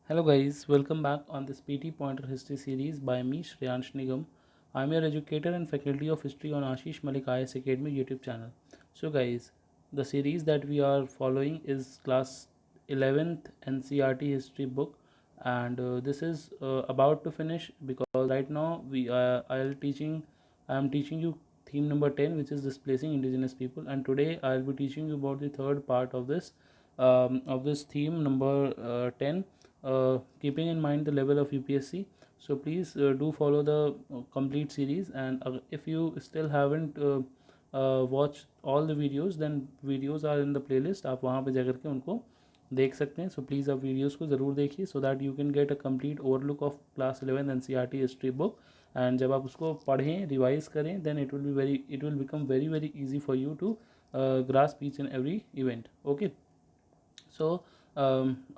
Hello guys, welcome back on this PT Pointer History series by me Shreyansh Nigam. I'm your educator and faculty of history on Ashish Malik IS Academy YouTube channel. So guys, the series that we are following is class 11th NCRT history book, and this is about to finish because right now I am teaching you theme number 10, which is displacing indigenous people, and today I'll be teaching you about the third part of this theme number 10, keeping in mind the level of UPSC. So please do follow the complete series, and if you still haven't watched all the videos, then videos are in the playlist. आप वहाँ पे जाकर के उनको देख सकते हैं. So please आप वीडियोज़ को ज़रूर देखिए so that you can get a complete overlook of class 11 NCERT history book. And जब आप उसको पढ़ें, रिवाइज करें, then it will become very very easy for you to grasp each and every event. Okay. So,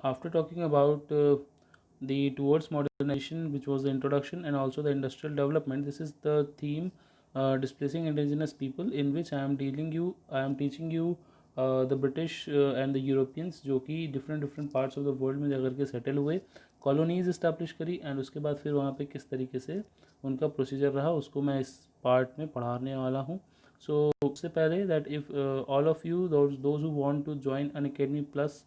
after talking about the towards modernization, which was the introduction, and also the industrial development, this is the theme displacing indigenous people, in which I am teaching you the British and the Europeans जो कि different parts of the world में जाकर के settle हुए, colonies establish करी, and उसके बाद फिर वहाँ पे किस तरीके से उनका प्रोसीजर रहा, उसको मैं इस पार्ट में पढ़ाने वाला हूँ. सो उससे पहले that if all of you those who want to join Unacademy plus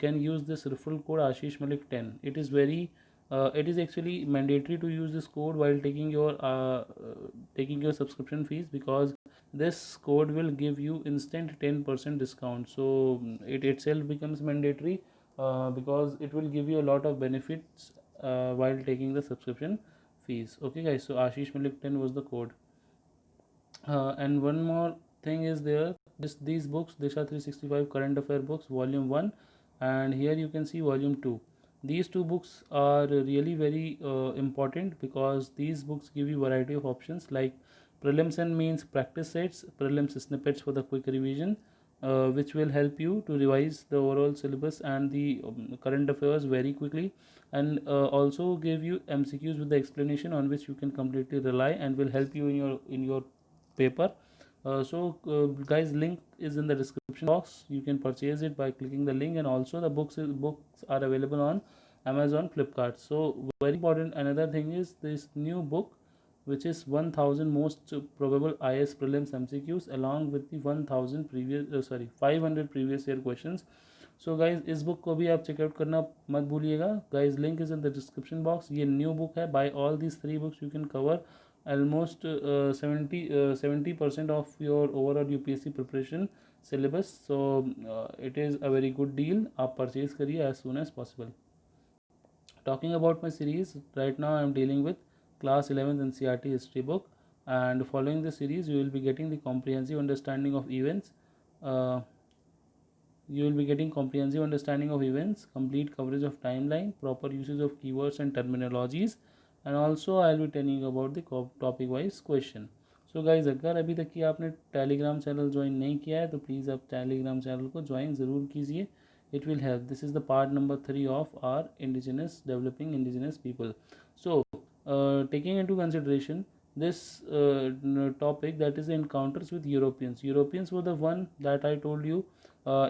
can use this referral code Ashish Malik 10. It is actually mandatory to use this code while taking your subscription fees, because this code will give you instant 10% discount. So it itself becomes mandatory because it will give you a lot of benefits while taking the subscription fees. Okay guys, so Ashish Malik 10 was the code. And one more thing is there, these books, Disha 365 current affair books volume 1, and here you can see volume 2. These two books are really very important because these books give you variety of options like prelims and means practice sets, prelims snippets for the quick revision, which will help you to revise the overall syllabus and the current affairs very quickly, and also give you MCQs with the explanation on which you can completely rely and will help you in your paper. Guys, link is in the description box. You can purchase it by clicking the link, and also the books are available on Amazon, Flipkart. So very important, another thing is this new book, which is 1000 most probable IS prelims MCQs along with the 500 previous year questions. So guys इस book को भी आप check out करना मत भूलिएगा. Guys link is in the description box. ये new book है. By all these 3 books you can cover almost 70% of your overall UPSC preparation syllabus. So it is a very good deal. आप purchase करिए as soon as possible. Talking about my series, right now I am dealing with class 11th NCERT history book, and following the series you will be getting the comprehensive understanding of events. Complete coverage of timeline, proper usage of keywords and terminologies, and also I will be telling you about the topic wise question. So guys, अगर अभी तक कि आपने Telegram channel join नहीं किया है तो please आप टेलीग्राम चैनल को ज्वाइन ज़रूर कीजिए. It will help. This is the part number 3 of our developing indigenous people. So taking into consideration this topic, that is the encounters with Europeans were the one that I told you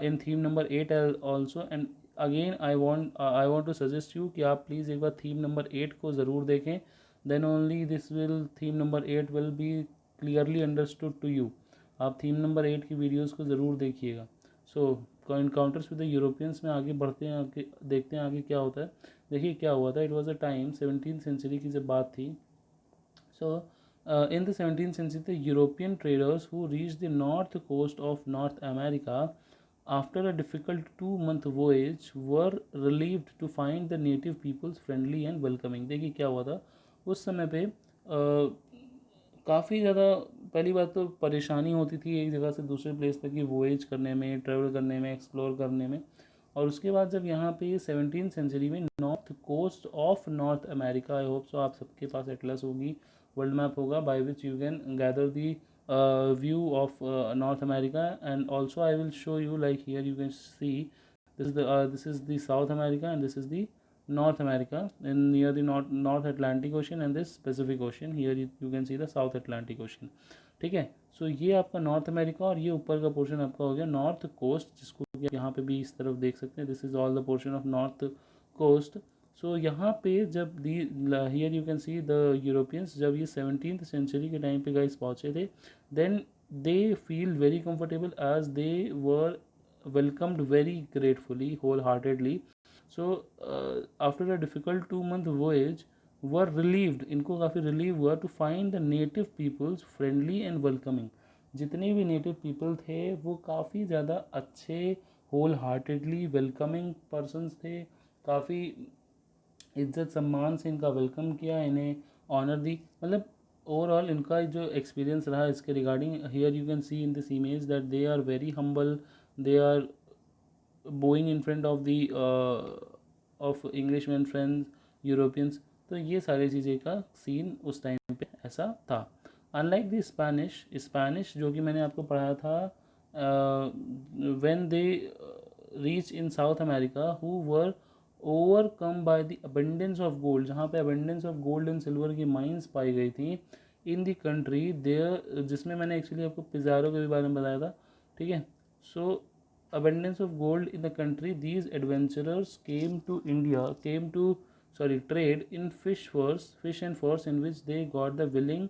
in theme number 8 also. And again I want to suggest you कि आप please एक बार theme number 8 को ज़रूर देखें. Then only this will theme number 8 will be clearly understood to you. आप theme number 8 की videos को ज़रूर देखिएगा. So encounters with the Europeans में आगे बढ़ते हैं, आगे देखते हैं आगे क्या होता है. देखिए क्या हुआ था. It was a time 17th century की जब बात थी. सो in the 17th century, the European traders who reached the north coast of North America after a difficult 2-month voyage were relieved to find the native peoples friendly and welcoming. देखिए क्या हुआ था उस समय पे. काफ़ी ज़्यादा पहली बात तो परेशानी होती थी एक जगह से दूसरे प्लेस तक की वोएज करने में, ट्रैवल करने में, एक्सप्लोर करने में. और उसके बाद जब यहाँ पे 17th सेंचुरी में north coast of North America, I hope so आप सबके पास एटलस होगी, वर्ल्ड मैप होगा, by which you can gather the view of North America. And also I will show you, like here you can see this is the South America and this is the North America, in near the North Atlantic Ocean and this Pacific Ocean. Here you can see the South Atlantic Ocean. ठीक है. सो ये आपका north America, और ये ऊपर का portion आपका हो गया नॉर्थ कोस्ट, जिसको यहाँ पे भी इस तरफ देख सकते हैं. This is all the portion of north coast. So यहाँ पे जब the here you can see the Europeans जब ये 17th सेंचुरी के टाइम पे गाइस पहुँचे थे, then they feel very comfortable as they were welcomed very gratefully wholeheartedly. So after a difficult 2 month voyage were relieved, इनको काफ़ी relieve हुआ to find the native peoples friendly and welcoming. जितने भी native people थे वो काफ़ी ज़्यादा अच्छे होल हार्टेडली वेलकमिंग पर्सनस थे, काफ़ी इज्जत सम्मान से इनका वेलकम किया, इन्हें ऑनर दी। मतलब ओवरऑल इनका जो एक्सपीरियंस रहा इसके regarding, here you can see in this image that they are very humble, they are bowing in front of the of Englishmen friends Europeans। तो ये सारी चीज़ें का सीन उस टाइम पे ऐसा था। अनलाइक द स्पेनिश जो कि मैंने आपको पढ़ाया था, when they reach in south America who were overcome by the abundance of gold, जहाँ पे abundance of gold and silver की माइंस पाई गई थी इन द कंट्री देयर, जिसमें मैंने एक्चुअली आपको पिज़ारो के भी बारे में बताया था, ठीक है। So abundance of gold in the country, these adventurers came to India, trade in fish and furs, in which they got the willing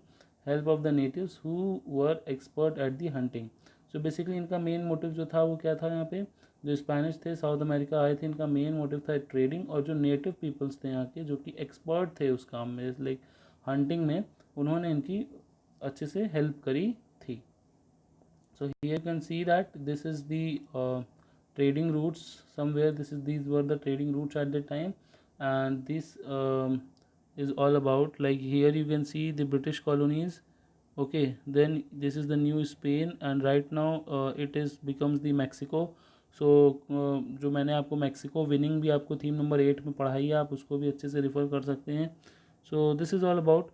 help of the natives who were expert at the hunting. So basically इनका main motive जो था वो क्या था, यहाँ पे जो Spanish थे साउथ अमेरिका आए थे, इनका मेन मोटिव था ट्रेडिंग, और जो नेटिव पीपल्स थे यहाँ के जो कि एक्सपर्ट थे उस काम में लाइक हंटिंग में, उन्होंने इनकी अच्छे से हेल्प करी थी। So here you can see that this is the trading routes somewhere, these were the trading routes at the time, and this is all about, like here you can see the British colonies, okay, then this is the new Spain, and right now it is becomes the Mexico। सो जो मैंने आपको Mexico winning भी आपको theme number 8 में पढ़ाई है, आप उसको भी अच्छे से रिफ़र कर सकते हैं। सो this is all about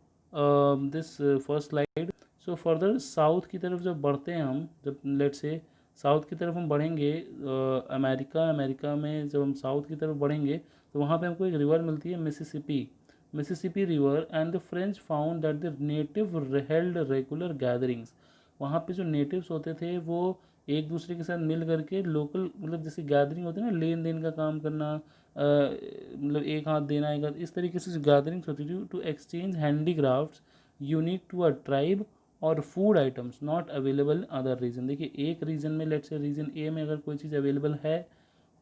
this first slide. So further south की तरफ जब बढ़ते हैं हम, जब लेट से साउथ की तरफ हम बढ़ेंगे, अमेरिका में जब हम साउथ की तरफ बढ़ेंगे तो वहाँ पे हमको एक रिवर मिलती है Mississippi river, and the French found that the native held regular gatherings. वहाँ पे जो नेटिव्स होते थे वो एक दूसरे के साथ मिल करके लोकल, मतलब जैसे गैदरिंग होती है ना, लेन देन का काम करना, मतलब एक हाथ देना एक हाथ, इस तरीके से जो गैदरिंग्स होती थी to exchange handicrafts unique to a tribe और food items not available other region. देखिए एक रीजन में, लेट से रीजन ए में अगर कोई चीज़ अवेलेबल है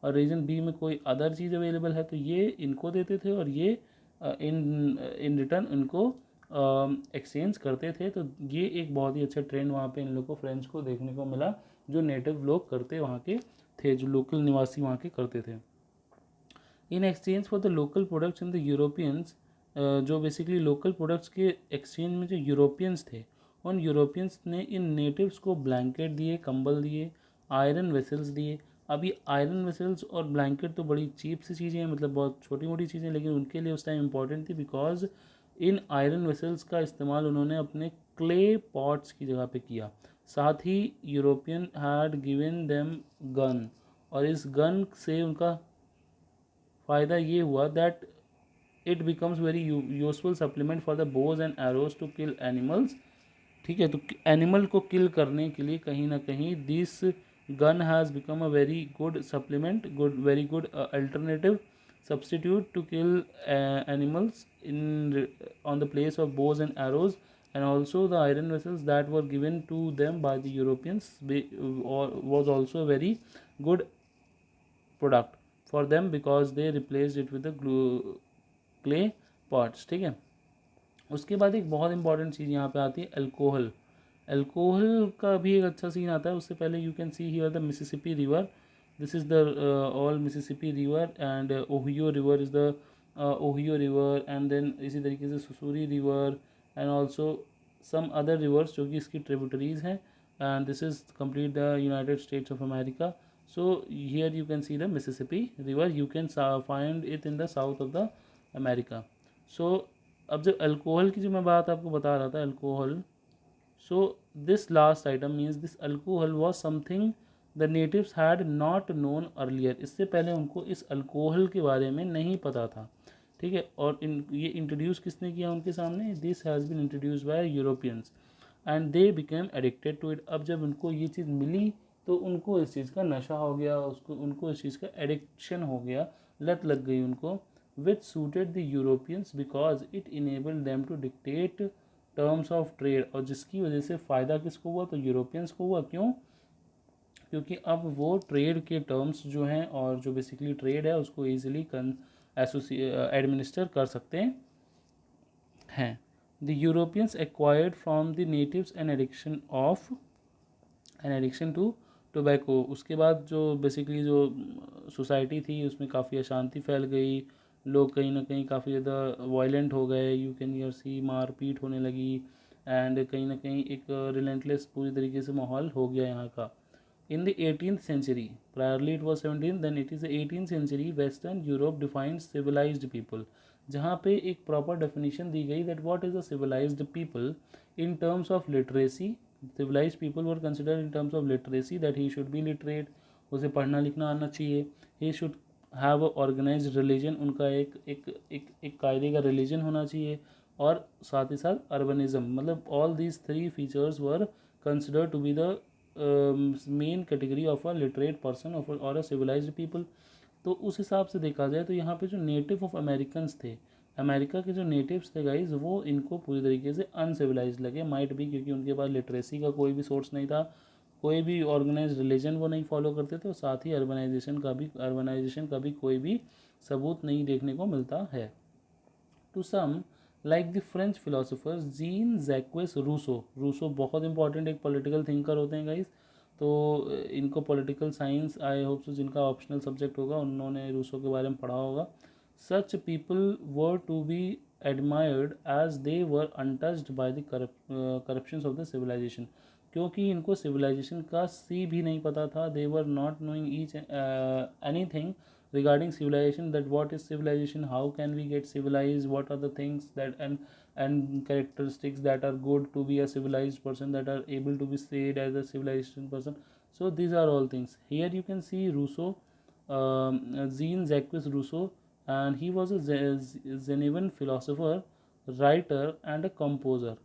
और रीजन बी में कोई अदर चीज़ अवेलेबल है, तो ये इनको देते थे और ये इन रिटर्न इनको एक्सचेंज करते थे। तो ये एक बहुत ही अच्छा ट्रेंड वहाँ पे इन लोग को, फ्रेंच को देखने को मिला, जो नेटिव लोग करते वहाँ के थे, जो लोकल निवासी वहाँ के करते थे। In exchange for the local products in the Europeans, जो बेसिकली लोकल प्रोडक्ट्स के एक्सचेंज में जो यूरोपियंस थे, उन यूरोपियंस ने इन नेटिव्स को ब्लैंकेट दिए, कंबल दिए, आयरन वेसल्स दिए। अब ये आयरन वेसल्स और ब्लैंकेट तो बड़ी चीप सी चीज़ें हैं, मतलब बहुत छोटी मोटी चीज़ें, लेकिन उनके लिए उस टाइम इंपॉर्टेंट थी, बिकॉज इन आयरन वेसल्स का इस्तेमाल उन्होंने अपने क्ले पॉट्स की जगह पे किया। साथ ही European had given them gun, और इस गन से उनका फ़ायदा ये हुआ that it becomes very useful supplement for the bows and arrows to kill animals. ठीक है, तो एनिमल को किल करने के लिए कहीं ना कहीं this gun has become a very good supplement, very good alternative substitute to kill animals on the place of bows and arrows, and also the iron vessels that were given to them by the Europeans was also a very good product for them because they replaced it with the clay pots। ठीक है, उसके बाद एक बहुत important चीज़ यहाँ पे आती है अल्कोहल का भी एक अच्छा सीन आता है। उससे पहले you can see here the Mississippi river, this is the all Mississippi river, and Ohio river is the Ohio river, and then इसी तरीके से Missouri river, and also some other rivers जो कि इसकी ट्रिब्यूटरीज हैं, and this is complete the United States of America. So here you can see the Mississippi river, you can find it in the south of the America. So अब जब alcohol की जो मैं बात आपको बता रहा था, alcohol, so this last item means this alcohol was something the natives had not known earlier. इससे पहले उनको इस अल्कोहल के बारे में नहीं पता था। ठीक है, और ये इंट्रोड्यूस किसने किया उनके सामने, this has been introduce by Europeans and they became addicted to it. अब जब उनको ये चीज़ मिली तो उनको इस चीज़ का नशा हो गया, उनको इस चीज़ का एडिक्शन हो गया, लत लग गई उनको, which suited the Europeans because it enabled them to dictate terms of trade, और जिसकी वजह से फ़ायदा किसको हुआ, तो यूरोपियंस को हुआ। क्यों? क्योंकि अब वो ट्रेड के टर्म्स जो हैं और जो बेसिकली ट्रेड है उसको ईजिली एडमिनिस्टर कर सकते हैं। The Europeans acquired from the natives an addiction to tobacco. उसके बाद जो बेसिकली जो सोसाइटी थी उसमें काफ़ी अशांति फैल गई, लोग कहीं ना कहीं काफ़ी ज़्यादा वायलेंट हो गए, यू कैन ईयर सी मारपीट होने लगी, एंड कहीं ना कहीं एक रिलेंटलेस पूरी तरीके से माहौल हो गया यहाँ का। In the 18th century, priorly it was 17th, then it is the 18th century, Western Europe defines civilized people, जहाँ पे एक प्रॉपर डेफिनेशन दी गई that what is a civilized people in terms of literacy. Civilized people were considered in terms of literacy that he should be literate, उसे पढ़ना लिखना आना चाहिए, he should have a organized religion, उनका एक कायदे का रिलीजन होना चाहिए, और साथ ही साथ अर्बनिज्म, मतलब all these three features were considered to be the main category of a literate person और अ सिविलाइज्ड पीपल। तो उस हिसाब से देखा जाए तो यहाँ पे जो नेटिव ऑफ अमेरिकन्स थे, अमेरिका के जो नेटिव्स थे गाइज, वो इनको पूरी तरीके से अनसिविलाइज लगे, माइट भी क्योंकि उनके पास लिटरेसी का कोई भी सोर्स नहीं था, कोई भी ऑर्गेनाइज रिलीजन वो नहीं फॉलो करते थे, और साथ ही अर्बनाइजेशन का भी कोई भी सबूत नहीं देखने को मिलता है। To some like the French philosophers Jean Jacques Rousseau, Rousseau बहुत इंपॉर्टेंट एक पॉलिटिकल थिंकर होते हैं गाइज, तो इनको political science I hope so जिनका ऑप्शनल सब्जेक्ट होगा उन्होंने रूसो के बारे में पढ़ा होगा। Such people were to be admired as they were untouched by the corruption of the civilization, क्योंकि इनको सिविलाइजेशन का सी भी नहीं पता था, they were not knowing each anything regarding civilization, that what is civilization, how can we get civilized, what are the things that and characteristics that are good to be a civilized person, that are able to be said as a civilized person. So these are all things. Here you can see Rousseau, Jean-Jacques Rousseau, and he was a Genevan philosopher, writer and a composer.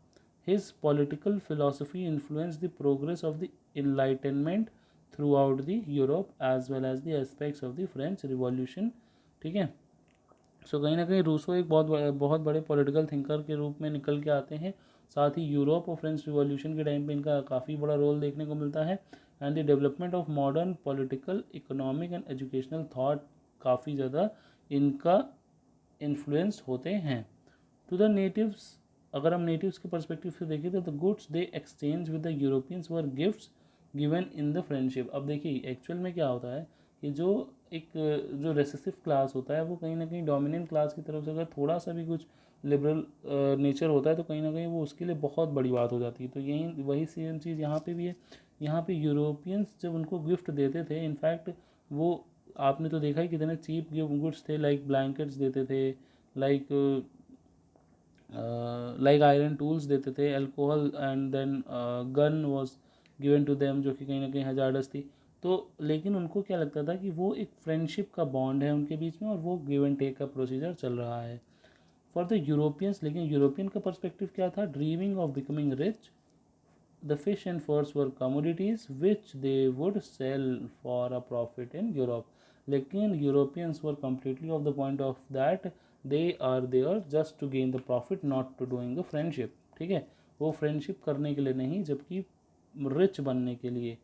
His political philosophy influenced the progress of the Enlightenment throughout the Europe as well as the aspects of the French Revolution। ठीक है, सो कहीं ना कहीं Rousseau एक बहुत बड़े political thinker के रूप में निकल के आते हैं, साथ ही यूरोप और फ्रेंच रिवॉल्यूशन के टाइम पे इनका काफ़ी बड़ा रोल देखने को मिलता है, and the development of modern political economic and educational thought काफ़ी ज़्यादा इनका इन्फ्लुएंस होते हैं। टू द नेटिव्स, अगर हम नेटिव्स के परस्पेक्टिव से देखें तो the goods they exchange with the Europeans were gifts given in the friendship. अब देखिए एक्चुअल में क्या होता है कि जो रेसेसिव क्लास होता है वो कहीं ना कहीं डोमिनेंट क्लास की तरफ से अगर थोड़ा सा भी कुछ लिबरल नेचर होता है तो कहीं ना कहीं वो उसके लिए बहुत बड़ी बात हो जाती है। तो यही वही सेम चीज़ यहाँ पे भी है। यहाँ पे यूरोपियंस जब उनको गिफ्ट देते थे, इनफैक्ट वो आपने तो देखा ही कितने चीप गुड्स थे, लाइक ब्लैंकेट्स देते थे, लाइक आयरन टूल्स देते थे, alcohol and then gun was given to them, जो कि कहीं ना कहीं हजार्डस थी। तो लेकिन उनको क्या लगता था कि वो एक फ्रेंडशिप का बॉन्ड है उनके बीच में और वो गिव एंड टेक का प्रोसीजर चल रहा है फॉर द यूरोपियंस। लेकिन यूरोपियन का पर्सपेक्टिव क्या था, dreaming of becoming rich, the fish and furs were commodities which they would sell for a profit in Europe. लेकिन Europeans were completely off the point of that they are there just to gain the profit, not to doing the friendship. ठीक है, वो friendship करने के लिए नहीं, जबकि rich बनने के लिए,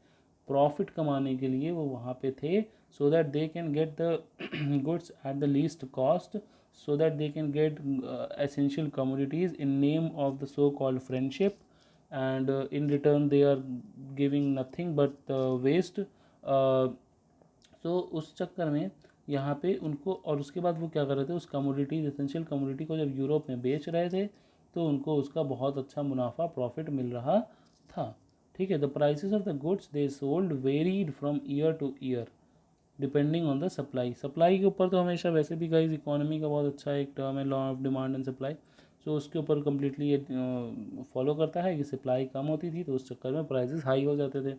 प्रॉफिट कमाने के लिए वो वहाँ पे थे, so that they can get the goods at the least cost, so that they can get essential commodities in name of the so called friendship, and in return they are giving nothing but waste। so उस चक्कर में यहाँ पे उनको, और उसके बाद वो क्या कर रहे थे, उस कमोडिटीज एसेंशियल कमोडिटी को जब यूरोप में बेच रहे थे तो उनको उसका बहुत अच्छा मुनाफा प्रॉफिट मिल रहा था। ठीक है, the prices of the goods they sold varied from year two year depending on the supply के ऊपर। तो हमेशा वैसे भी गाइज इकोनॉमी का बहुत अच्छा एक टर्म है, law of demand and supply, so उसके ऊपर कम्प्लीटली ये फॉलो करता है कि सप्लाई कम होती थी तो उस चक्कर में प्राइसेस हाई हो जाते थे।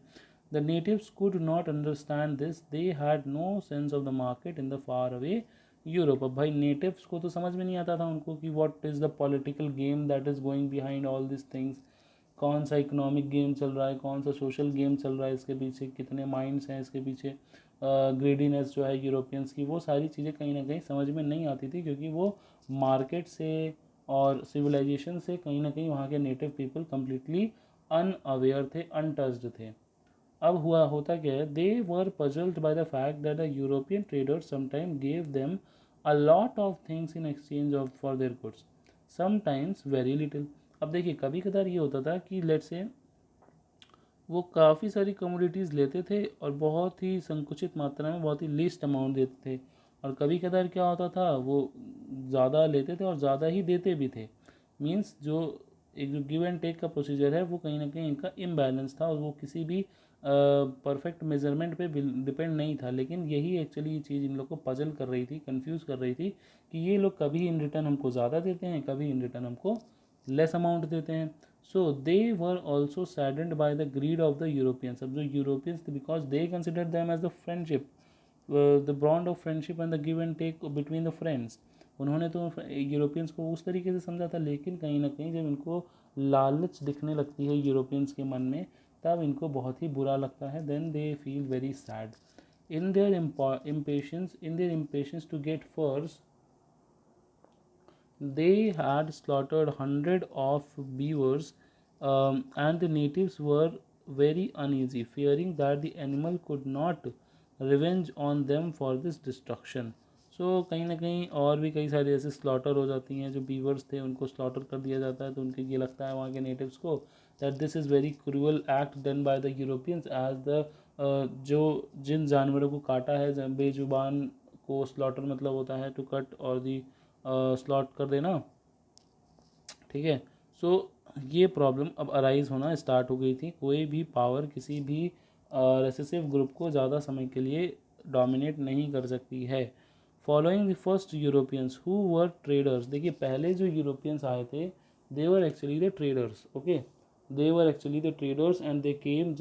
The natives could not understand this, they had no sense of the market in the far away Europe. अब भाई नेटिव्स को तो समझ में नहीं आता था उनको कि what is the political game that is going behind all this things, कौन सा इकोनॉमिक गेम चल रहा है, कौन सा सोशल गेम चल रहा है इसके पीछे, कितने माइंड्स हैं इसके पीछे, ग्रीडीनेस जो है यूरोपियंस की, वो सारी चीज़ें कहीं ना कहीं समझ में नहीं आती थी, क्योंकि वो मार्केट से और सिविलाइजेशन से कहीं ना कहीं वहाँ के नेटिव पीपल कम्प्लीटली अनअवेयर थे, अनटच्ड थे। अब हुआ होता क्या है, they were puzzled by the fact that the European traders sometime gave them a lot of things in exchange of for their goods, sometimes very little. अब देखिए कभी कदार ये होता था कि लेट से वो काफ़ी सारी कमोडिटीज़ लेते थे और बहुत ही संकुचित मात्रा में, बहुत ही लिस्ट अमाउंट देते थे, और कभी कदार क्या होता था वो ज़्यादा लेते थे और ज़्यादा ही देते भी थे। मीन्स जो एक जो गिव एंड टेक का प्रोसीजर है वो कहीं ना कहीं इनका इम्बैलेंस था, और वो किसी भी परफेक्ट मेजरमेंट पे डिपेंड नहीं था। लेकिन यही एक्चुअली ये चीज़ इन लोग को पजल कर रही थी, कंफ्यूज कर रही थी, कि ये लोग कभी इन रिटर्न हमको ज़्यादा देते हैं, कभी इन रिटर्न हमको लेस अमाउंट देते हैं। So they were also saddened by the greed of the Europeans. अब जो यूरोपियंस थे, because they considered them as the friendship, the bond of friendship and the give and take between the friends. उन्होंने तो Europeans को उस तरीके से समझा था, लेकिन कहीं ना कहीं जब इनको लालच दिखने लगती है यूरोपियंस के मन में, तब इनको बहुत ही बुरा लगता है। Then they feel very sad in their impatience to get furs. They had slaughtered hundreds of beavers, and the natives were very uneasy, fearing that the animal could not revenge on them for this destruction. So कहीं ना कहीं और भी कई सारी ऐसे slaughter हो जाती हैं, जो बीवर्स थे उनको स्लॉटर कर दिया जाता है, तो उनके ये लगता है वहाँ के नेटिव्स को that this is very cruel act done by the Europeans, as the जो जिन जानवरों को काटा है बेजुबान को स्लॉटर मतलब होता है टू कट और दी स्लॉट कर देना, ठीक है। सो ये प्रॉब्लम अब अराइज होना स्टार्ट हो गई थी। कोई भी पावर किसी भी रेसेसिव ग्रुप को ज़्यादा समय के लिए डोमिनेट नहीं कर सकती है। Following the first Europeans who were traders, देखिए पहले जो यूरोपियंस आए थे they were actually the traders, okay, they were actually the traders and they came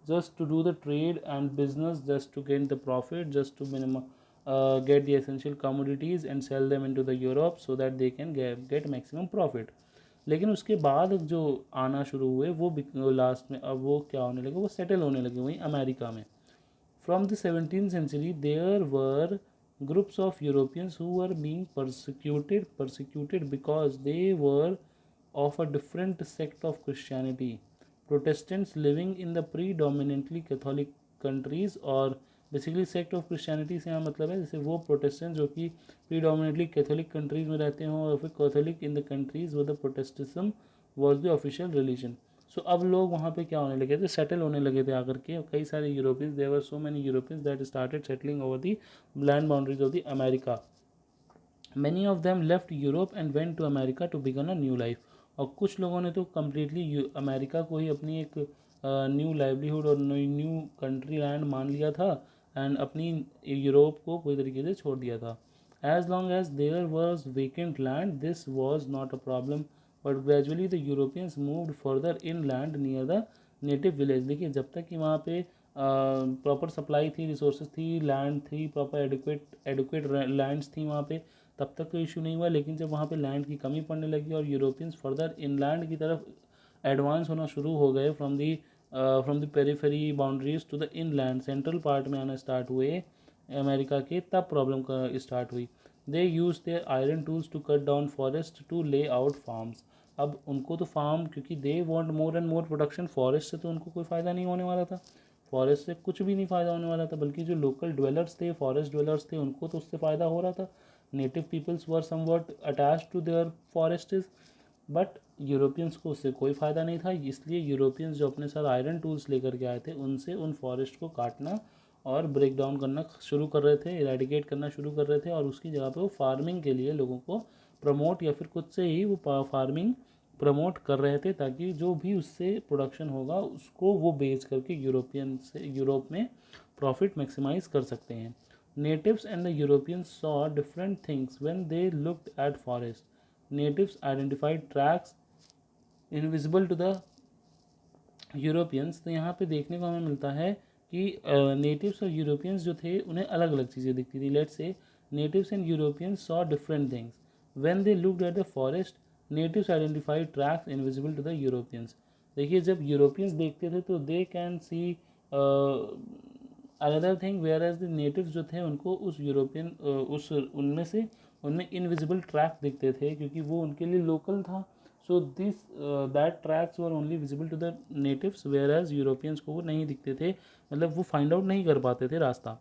just to do the trade and business, just to gain the profit, just to get the essential commodities and sell them into the Europe so that they can get maximum profit. लेकिन उसके बाद जो आना शुरू हुए वो last में अब वो क्या होने लगे, वो सेटल होने लगे वहीं अमेरिका में। From the 17th century there were groups of Europeans who were being persecuted because they were of a different sect of Christianity. Protestants living in the predominantly Catholic countries, और basically sect of Christianity से यहाँ मतलब है जैसे वो Protestant जो कि predominantly Catholic countries में रहते हों, और फिर कैथोलिक इन द कंट्रीज़ वो the Protestantism was the official religion. So अब लोग वहाँ पे क्या होने लगे थे, सेटल होने लगे थे आकर के। कई सारे Europeans, there were so many Europeans that started settling over the land boundaries of the America. Many of them left Europe and went to America to began a new life. और कुछ लोगों ने तो कम्प्लीटली अमेरिका को ही अपनी एक new livelihood और new country land मान लिया था, एंड अपनी यूरोप को पूरी तरीके से छोड़ दिया था। As long as there was vacant land this was not a problem, but gradually the Europeans moved further inland near the native village. देखिए जब तक कि वहाँ पे प्रॉपर सप्लाई थी, रिसोर्सेज थी, लैंड थी, प्रॉपर एडुकेट लैंड्स थी वहाँ पे, तब तक कोई इशू नहीं हुआ। लेकिन जब वहाँ पे लैंड की कमी पड़ने लगी और यूरोपियंस फर्दर इनलैंड की तरफ एडवांस होना शुरू हो गए, from the periphery boundaries to the inland, central part में आना स्टार्ट हुए अमेरिका के, तब प्रॉब्लम का स्टार्ट हुई। They use their iron tools to cut down forest to lay out farms. अब उनको तो फार्म, क्योंकि they want more and more production, forest से तो उनको कोई फ़ायदा नहीं होने वाला था, फॉरेस्ट से कुछ भी नहीं फ़ायदा होने वाला था, बल्कि जो लोकल ड्वेलर्स थे, फॉरेस्ट ड्वेलर्स थे, उनको तो उससे फ़ायदा हो रहा था। Native peoples were somewhat attach to their forests, but Europeans को उससे कोई फ़ायदा नहीं था। इसलिए यूरोपियंस जो अपने साथ आयरन टूल्स लेकर के आए थे, उनसे उन फॉरेस्ट को काटना और ब्रेक डाउन करना शुरू कर रहे थे, इरेडिकेट करना शुरू कर रहे थे, और उसकी जगह पे वो फार्मिंग के लिए लोगों को प्रमोट, या फिर खुद से ही वो फार्मिंग प्रमोट कर रहे थे, ताकि जो भी उससे प्रोडक्शन होगा उसको वो बेच करके यूरोप में प्रॉफिट मैक्सिमाइज कर सकते हैं। Natives and the Europeans saw different things when they looked at forest. Natives identified tracks invisible to the Europeans. तो यहाँ पे देखने को हमें मिलता है कि नेटिव्स और यूरोपियंस जो थे उन्हें अलग अलग चीज़ें दिखती थी। Let's say natives and Europeans saw different things when they looked at the forest. Natives identified tracks invisible to the Europeans. देखिए जब यूरोपियंस देखते थे तो they can see another thing whereas the natives जो थे उनको उस European उस उनमें से उनमें इनविजिबल ट्रैक दिखते थे क्योंकि वो उनके लिए लोकल था. So this that tracks were only visible to the natives whereas Europeans को वो नहीं दिखते थे, मतलब वो फाइंड आउट नहीं कर पाते थे रास्ता.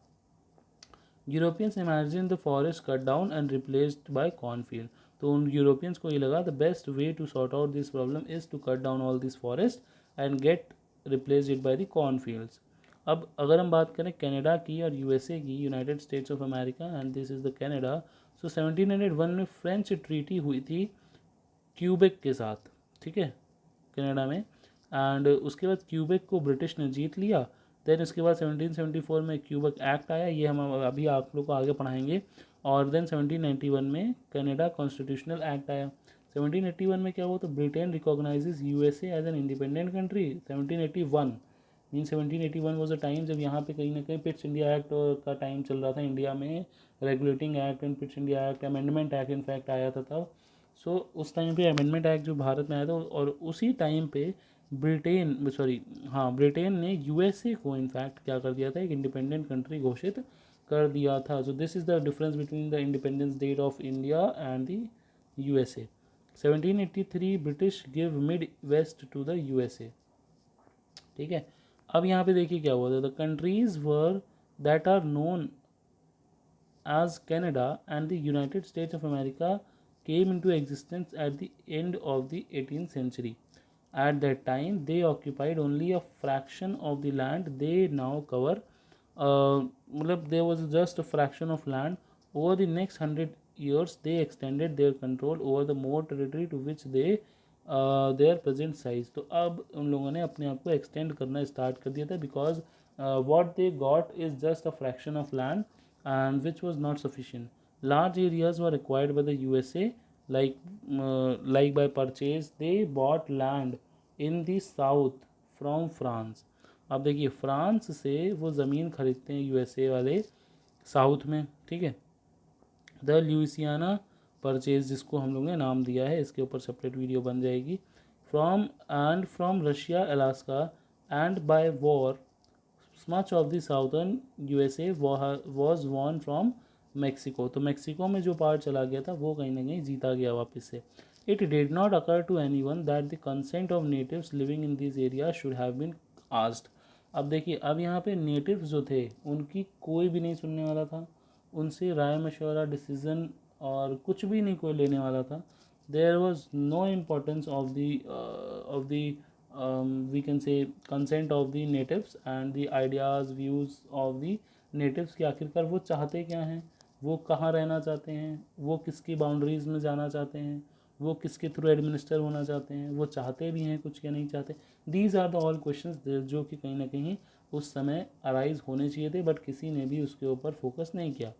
Europeans imagine the forest cut down and replaced by cornfield. तो उन यूरोपियंस को ये लगा the best way to sort out this problem is to cut down all this forest and get replace it by the cornfields. अब अगर हम बात करें कनाडा की और यूएसए की, United States of America, and this is the Canada. So 1701 में French treaty हुई थी क्यूबेक के साथ, ठीक है, कनाडा में. एंड उसके बाद क्यूबेक को ब्रिटिश ने जीत लिया. देन उसके बाद 1774 में क्यूबेक एक्ट आया, ये हम अभी आप लोग को आगे पढ़ाएंगे. और देन 1791 में कनाडा कॉन्स्टिट्यूशनल एक्ट आया. 1781 में क्या हुआ, तो Britain recognises USA as an independent country. 1781 mean 1781 was a time जब यहाँ पे कहीं ना कहीं पिट्स इंडिया एक्ट का टाइम चल रहा था इंडिया में. Regulating act and Pitt's India act, amendment act in fact आया था तब. सो उस टाइम पे अमेंडमेंट एक्ट जो भारत में आया था, और उसी टाइम पे ब्रिटेन ने यूएसए को इनफैक्ट क्या कर दिया था, एक इंडिपेंडेंट कंट्री घोषित कर दिया था. So this is the difference between the independence date of India and the USA. 1783 British give Midwest to the USA, ठीक है. अब यहाँ पे देखिए क्या हुआ था, the countries were that are known as Canada and the United States of America came into existence at the end of the 18th century. At that time, they occupied only a fraction of the land they now cover. There was just a fraction of land. Over the next 100 years, they extended their control over the more territory to which they their present size. तो अब उन लोगों ने अपने आप को extend करना start कर दिया था, because what they got is just a fraction of land and which was not sufficient. Large areas were acquired by the USA, like by purchase. They bought land in the south from France. अब देखिए France से वो ज़मीन खरीदते हैं USA वाले south में, ठीक है. द ल्यूसियाना परचेज जिसको हम लोगों ने नाम दिया है, इसके ऊपर सेपरेट वीडियो बन जाएगी. From Russia, Alaska and by war much of the southern USA was won from Mexico. तो मैक्सिको में जो पार्ट चला गया था वो कहीं ना कहीं जीता गया वापस से. It did not occur to anyone that the consent of natives living in this area should have been asked. अब देखिए, अब यहाँ पे नेटिव्स जो थे उनकी कोई भी नहीं सुनने वाला था, उनसे राय मशवरा, डिसीजन और कुछ भी नहीं कोई लेने वाला था. There was no importance of the we can say consent of the natives and the ideas views of the natives कि आखिरकार वो चाहते क्या हैं, वो कहाँ रहना चाहते हैं, वो किसकी बाउंड्रीज में जाना चाहते हैं, वो किसके थ्रू एडमिनिस्टर होना चाहते हैं, वो चाहते भी हैं कुछ या नहीं चाहते. These are the all questions जो कि कहीं ना कहीं उस समय अराइज होने चाहिए थे, बट किसी ने भी उसके ऊपर फोकस नहीं किया.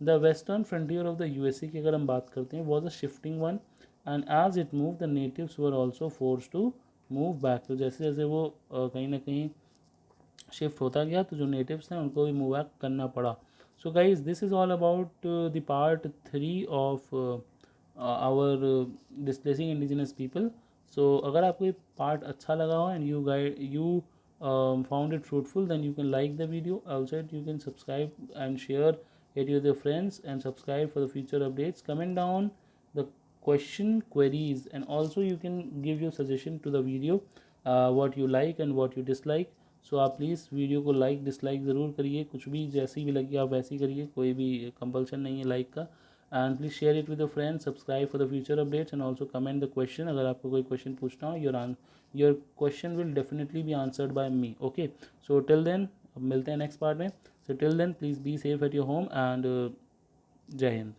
The western frontier of the USA की अगर हम बात करते हैं, was a shifting one, and as it move the natives were also force to move back. तो जैसे जैसे वो कहीं ना कहीं शिफ्ट होता गया तो जो नेटिव्स हैं उनको भी मूव बैक करना पड़ा. So guys, this is all about the part 3 of our displacing indigenous people. So अगर आपको ये पार्ट अच्छा लगा हो and you found it fruitful, then you can like the video. Also you can subscribe and share it with your friends and subscribe for the future updates. Comment down the question queries, and also you can give your suggestion to the video, what you like and what you dislike. सो आप please video को like dislike ज़रूर करिए, कुछ भी जैसी भी लगी आप वैसी करिए, कोई भी कंपल्सन नहीं है लाइक का. And please share it with your friends, subscribe for the future updates, and also comment the question. अगर आपको कोई क्वेश्चन पूछना हो, your question will definitely be answered by me. Okay, so till then, अब मिलते हैं next part में. So till then please be safe at your home, and Jai Hind.